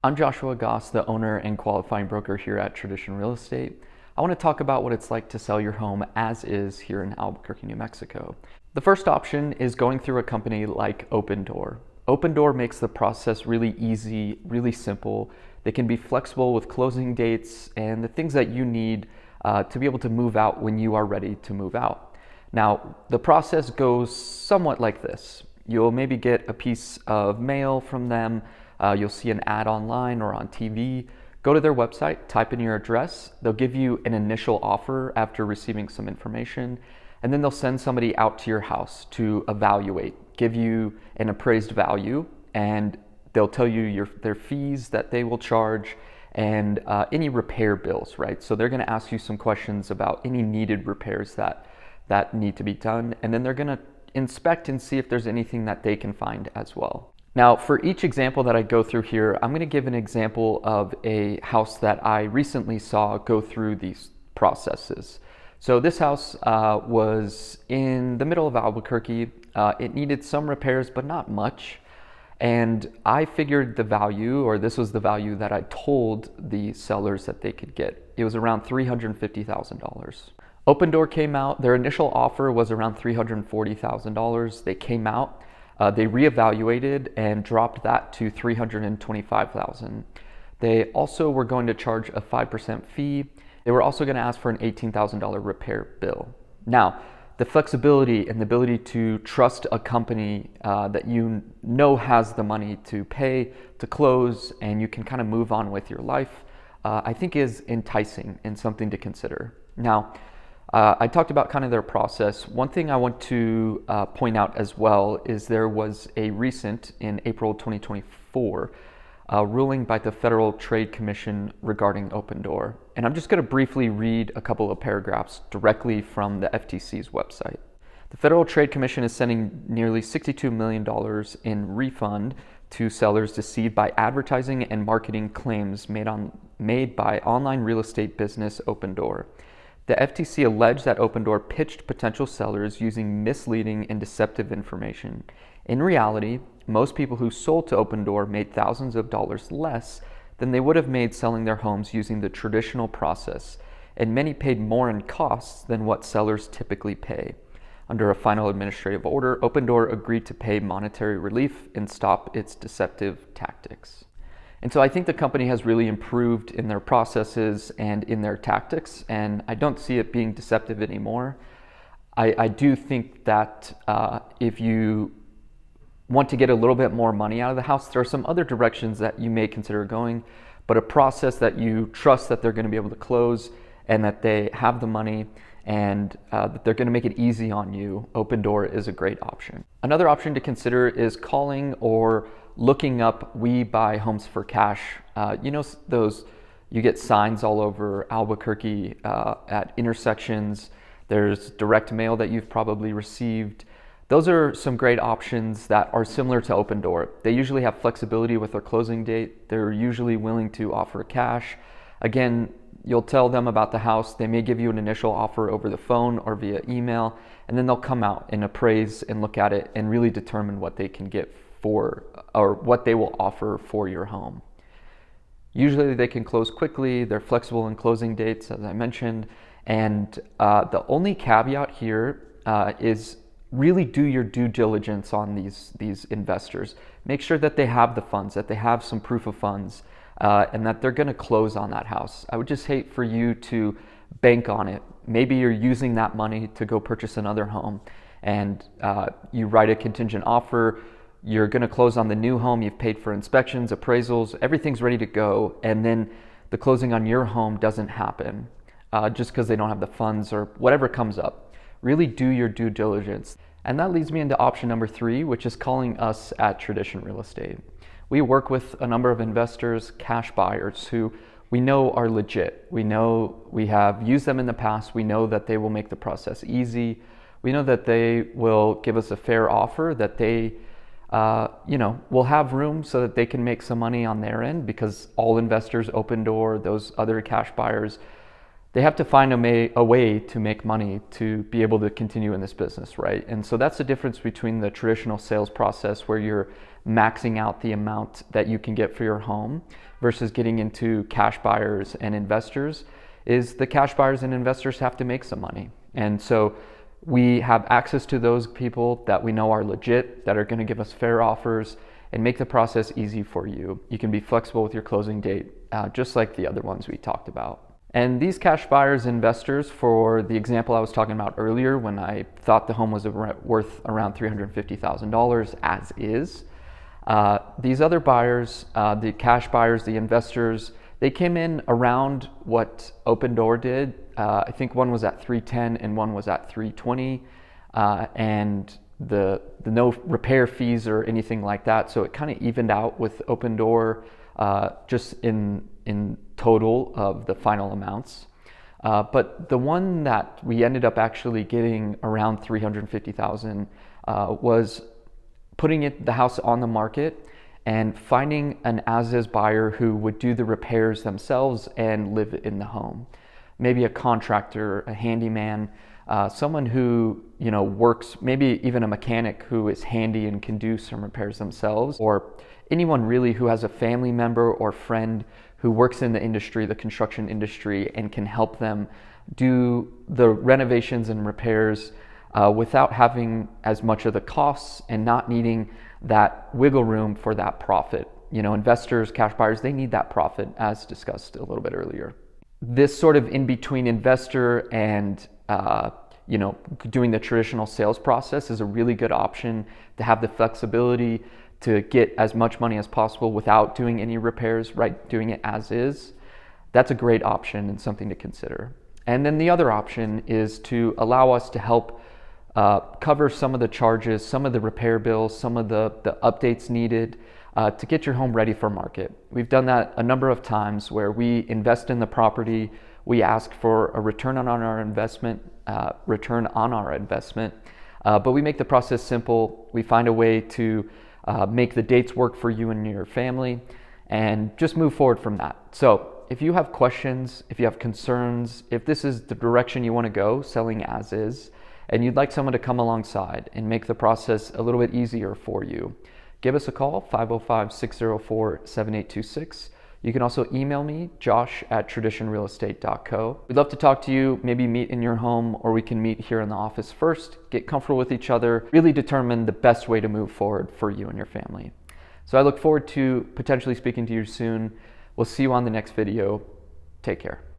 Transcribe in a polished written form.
I'm Joshua Goss, the owner and qualifying broker here at Tradition Real Estate. I want to talk about what it's like to sell your home as is here in Albuquerque, New Mexico. The first option is going through a company like Opendoor. Opendoor makes the process really easy, really simple. They can be flexible with closing dates and the things that you need to be able to move out when you are ready to move out. Now, the process goes somewhat like this. You'll maybe get a piece of mail from them. You'll see an ad online or on TV. Go to their website, type in your address. They'll give you an initial offer after receiving some information, and then they'll send somebody out to your house to evaluate, give you an appraised value, and they'll tell you their fees that they will charge and any repair bills, right? So they're going to ask you some questions about any needed repairs that need to be done, and then they're going to inspect and see if there's anything that they can find as well. Now, for each example that I go through here, I'm going to give an example of a house that I recently saw go through these processes. So this house was in the middle of Albuquerque. It needed some repairs, but not much. And I figured the value, or this was the value that I told the sellers that they could get. It was around $350,000. Opendoor came out. Their initial offer was around $340,000. They came out. They reevaluated and dropped that to $325,000. They also were going to charge a 5% fee. They were also going to ask for an $18,000 repair bill. Now, the flexibility and the ability to trust a company that you know has the money to pay, to close, and you can kind of move on with your life, I think is enticing and something to consider. Now, I talked about kind of their process. One thing I want to point out as well is there was a recent, in April 2024, ruling by the Federal Trade Commission regarding Opendoor. And I'm just going to briefly read a couple of paragraphs directly from the FTC's website. The Federal Trade Commission is sending nearly $62 million in refund to sellers deceived by advertising and marketing claims made by online real estate business Opendoor. The FTC alleged that Opendoor pitched potential sellers using misleading and deceptive information. In reality, most people who sold to Opendoor made thousands of dollars less than they would have made selling their homes using the traditional process, and many paid more in costs than what sellers typically pay. Under a final administrative order, Opendoor agreed to pay monetary relief and stop its deceptive tactics. And so I think the company has really improved in their processes and in their tactics, and I don't see it being deceptive anymore. I do think that if you want to get a little bit more money out of the house, there are some other directions that you may consider going, but a process that you trust that they're going to be able to close and that they have the money and that they're going to make it easy on you, Opendoor is a great option. Another option to consider is calling or looking up We Buy Homes for Cash. You get signs all over Albuquerque at intersections. There's direct mail that you've probably received. Those are some great options that are similar to Opendoor. They usually have flexibility with their closing date. They're usually willing to offer cash. Again, you'll tell them about the house. They may give you an initial offer over the phone or via email, and then they'll come out and appraise and look at it and really determine what they can get for, or what they will offer for your home. Usually they can close quickly. They're flexible in closing dates, as I mentioned. And the only caveat here is really do your due diligence on these investors. Make sure that they have the funds, that they have some proof of funds, and that they're going to close on that house. I would just hate for you to bank on it. Maybe you're using that money to go purchase another home, and you write a contingent offer. You're going to close on the new home. You've paid for inspections, appraisals, everything's ready to go, and then the closing on your home doesn't happen just because they don't have the funds or whatever comes up. Really do your due diligence. And that leads me into option number 3, which is calling us at Tradition Real Estate. We work with a number of investors, cash buyers, who we know are legit. We know we have used them in the past. We know that they will make the process easy. We know that they will give us a fair offer, that they will have room so that they can make some money on their end, because all investors, Opendoor, those other cash buyers, they have to find a way to make money to be able to continue in this business, right? And so that's the difference between the traditional sales process where you're maxing out the amount that you can get for your home versus getting into cash buyers and investors, is the cash buyers and investors have to make some money. And so we have access to those people that we know are legit, that are going to give us fair offers and make the process easy for you. You can be flexible with your closing date, just like the other ones we talked about. And these cash buyers, investors, for the example I was talking about earlier, when I thought the home was worth around $350,000 as is, these other buyers, the cash buyers, the investors, they came in around what Open Door did. I think one was at 310 and one was at 320, and the no repair fees or anything like that. So it kind of evened out with Open Door, just in total of the final amounts. But the one that we ended up actually getting around 350,000 was putting the house on the market and finding an as-is buyer who would do the repairs themselves and live in the home. Maybe a contractor, a handyman, someone who works, maybe even a mechanic who is handy and can do some repairs themselves, or anyone really who has a family member or friend who works in the industry, the construction industry, and can help them do the renovations and repairs without having as much of the costs and not needing that wiggle room for that profit. Investors, cash buyers, they need that profit, as discussed a little bit earlier. This sort of in-between investor and doing the traditional sales process is a really good option to have the flexibility to get as much money as possible without doing any repairs, right? Doing it as is. That's a great option and something to consider. And then the other option is to allow us to help cover some of the charges, some of the repair bills, some of the updates needed to get your home ready for market. We've done that a number of times where we invest in the property, we ask for a return on our investment, but we make the process simple. We find a way to make the dates work for you and your family, and just move forward from that. So if you have questions, if you have concerns, if this is the direction you want to go, selling as is, and you'd like someone to come alongside and make the process a little bit easier for you, give us a call, 505-604-7826. You can also email me, josh@traditionrealestate.co. We'd love to talk to you, maybe meet in your home, or we can meet here in the office first, get comfortable with each other, really determine the best way to move forward for you and your family. So I look forward to potentially speaking to you soon. We'll see you on the next video. Take care.